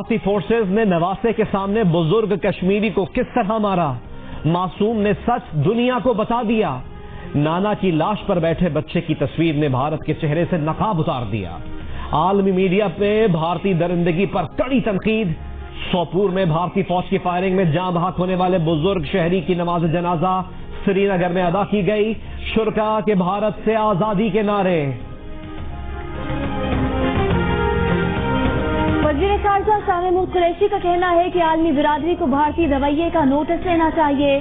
بھارتی فورسز نے نواسے کے سامنے بزرگ کشمیری کو کس طرح مارا؟ معصوم نے سچ دنیا کو بتا دیا۔ نانا کی لاش پر بیٹھے بچے کی تصویر نے بھارت کے چہرے سے نقاب اتار دیا۔ عالمی میڈیا پہ بھارتی درندگی پر کڑی تنقید۔ سوپور میں بھارتی فوج کی فائرنگ میں جاں بحق ہونے والے بزرگ شہری کی نماز جنازہ سری نگر میں ادا کی گئی۔ شرکا کے بھارت سے آزادی کے نعرے۔ وزیر خارجہ شاہ محمود قریشی کا کہنا ہے کہ عالمی برادری کو بھارتی رویے کا نوٹس لینا چاہیے۔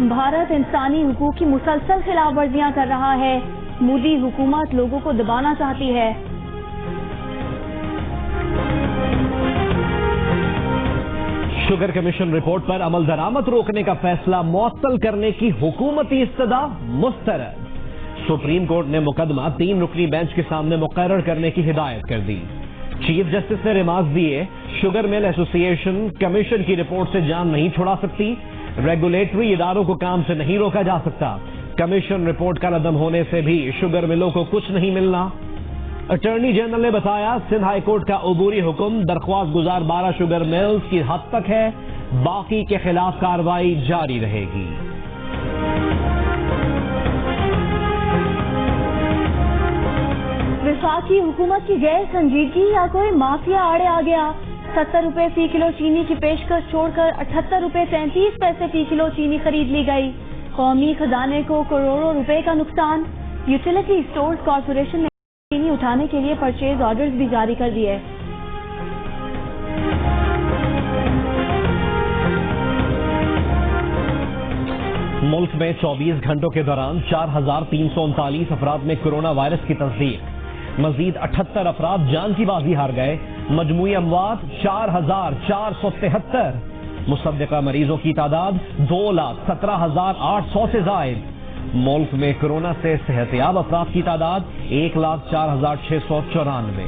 بھارت انسانی حقوق کی مسلسل خلاف ورزیاں کر رہا ہے۔ مودی حکومت لوگوں کو دبانا چاہتی ہے۔ شوگر کمیشن رپورٹ پر عمل درآمد روکنے کا فیصلہ معطل کرنے کی حکومتی استدعا مسترد۔ سپریم کورٹ نے مقدمہ 3 رکنی بینچ کے سامنے مقرر کرنے کی ہدایت کر دی۔ چیف جسٹس نے ریمارکس دیے، شوگر مل ایسوسی ایشن کمیشن کی رپورٹ سے جان نہیں چھڑا سکتی، ریگولیٹری اداروں کو کام سے نہیں روکا جا سکتا۔ کمیشن رپورٹ کا عدم ہونے سے بھی شوگر ملوں کو کچھ نہیں ملنا۔ اٹارنی جنرل نے بتایا، سندھ ہائی کورٹ کا عبوری حکم درخواست گزار 12 شوگر ملز کی حد تک ہے، باقی کے خلاف کارروائی جاری رہے گی۔ وفاقی حکومت کی غیر سنجیدگی یا کوئی مافیا آڑے آ گیا؟ 70 روپے فی کلو چینی کی پیشکش چھوڑ کر 78 روپے 33 پیسے فی کلو چینی خرید لی گئی۔ قومی خزانے کو کروڑوں روپے کا نقصان۔ یوٹیلیٹی اسٹورز کارپوریشن نے چینی اٹھانے کے لیے پرچیز آرڈرز بھی جاری کر دیے۔ ملک میں 24 گھنٹوں کے دوران 4339 افراد میں کورونا وائرس کی تصدیق۔ مزید 78 افراد جان کی بازی ہار گئے۔ مجموعی اموات 4473۔ مصدقہ مریضوں کی تعداد 2,17,800 سے زائد۔ ملک میں کورونا سے صحت یاب افراد کی تعداد 1,04,694۔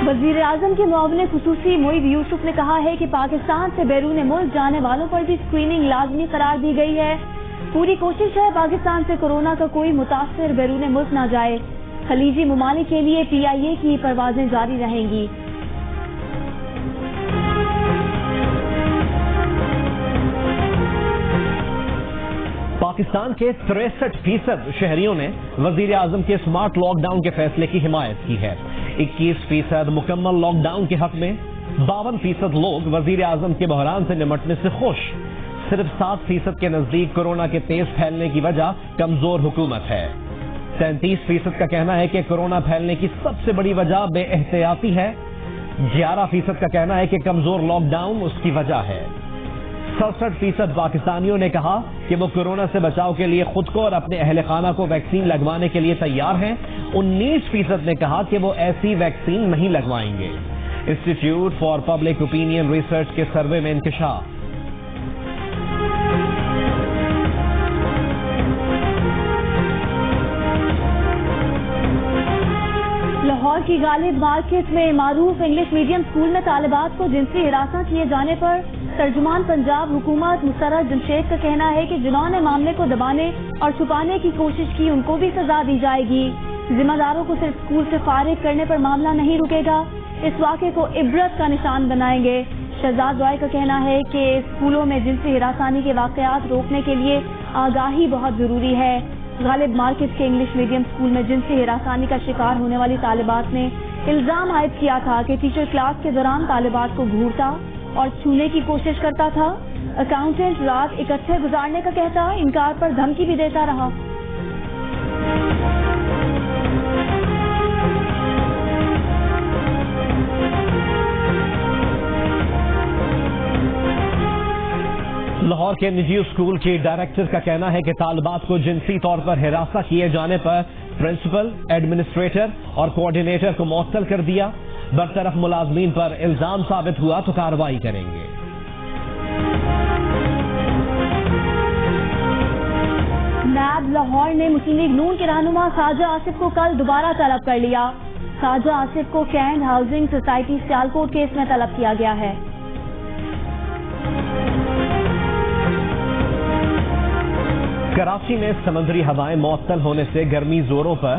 وزیر اعظم کے معاون خصوصی معید یوسف نے کہا ہے کہ پاکستان سے بیرون ملک جانے والوں پر بھی اسکریننگ لازمی قرار دی گئی ہے۔ پوری کوشش ہے پاکستان سے کورونا کا کوئی متاثر بیرون ملک نہ جائے۔ خلیجی ممالک کے لیے PIA کی پروازیں جاری رہیں گی۔ پاکستان کے 63% شہریوں نے وزیر اعظم کے سمارٹ لاک ڈاؤن کے فیصلے کی حمایت کی ہے۔ 21% مکمل لاک ڈاؤن کے حق میں۔ 52% لوگ وزیر اعظم کے بحران سے نمٹنے سے خوش۔ صرف 7% کے نزدیک کورونا کے تیز پھیلنے کی وجہ کمزور حکومت ہے۔ 33% کا کہنا ہے کہ کورونا پھیلنے کی سب سے بڑی وجہ بے احتیاطی ہے۔ 11% کا کہنا ہے کہ کمزور لاک ڈاؤن اس کی وجہ ہے۔ 67% پاکستانیوں نے کہا کہ وہ کورونا سے بچاؤ کے لیے خود کو اور اپنے اہل خانہ کو ویکسین لگوانے کے لیے تیار ہیں۔ 19% نے کہا کہ وہ ایسی ویکسین نہیں لگوائیں گے۔ Institute for public opinion research کے سروے میں انکشاف۔ لاہور کی غالب مارکیٹ میں معروف انگلش میڈیم اسکول میں طالبات کو جنسی ہراساں کیے جانے پر ترجمان پنجاب حکومت مسرت جمشید کا کہنا ہے کہ جنہوں نے معاملے کو دبانے اور چھپانے کی کوشش کی ان کو بھی سزا دی جائے گی۔ ذمہ داروں کو صرف اسکول سے فارغ کرنے پر معاملہ نہیں رکے گا، اس واقعے کو عبرت کا نشان بنائیں گے۔ شہزاد رائے کا کہنا ہے کہ اسکولوں میں جنسی ہراسانی کے واقعات روکنے کے لیے آگاہی بہت ضروری ہے۔ غالب مارکیٹ کے انگلش میڈیم اسکول میں جنسی ہراسانی کا شکار ہونے والی طالبات نے الزام عائد کیا تھا کہ ٹیچر کلاس کے دوران طالبات کو گھورتا اور چھونے کی کوشش کرتا تھا۔ اکاؤنٹنٹ رات اکٹھے گزارنے کا کہتا، انکار پر دھمکی بھی دیتا رہا۔ لاہور کے نجی اسکول کی ڈائریکٹر کا کہنا ہے کہ طالبات کو جنسی طور پر ہراساں کیے جانے پر پرنسپل، ایڈمنسٹریٹر اور کوآرڈینیٹر کو معطل کر دیا۔ برطرف ملازمین پر الزام ثابت ہوا تو کارروائی کریں گے۔ نیب لاہور نے مسلم لیگ نون کے رہنما خواجہ آصف کو کل دوبارہ طلب کر لیا۔ خواجہ آصف کو cantt housing society Sialkot case میں طلب کیا گیا ہے۔ کراچی میں سمندری ہوائیں معطل ہونے سے گرمی زوروں پر،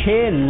6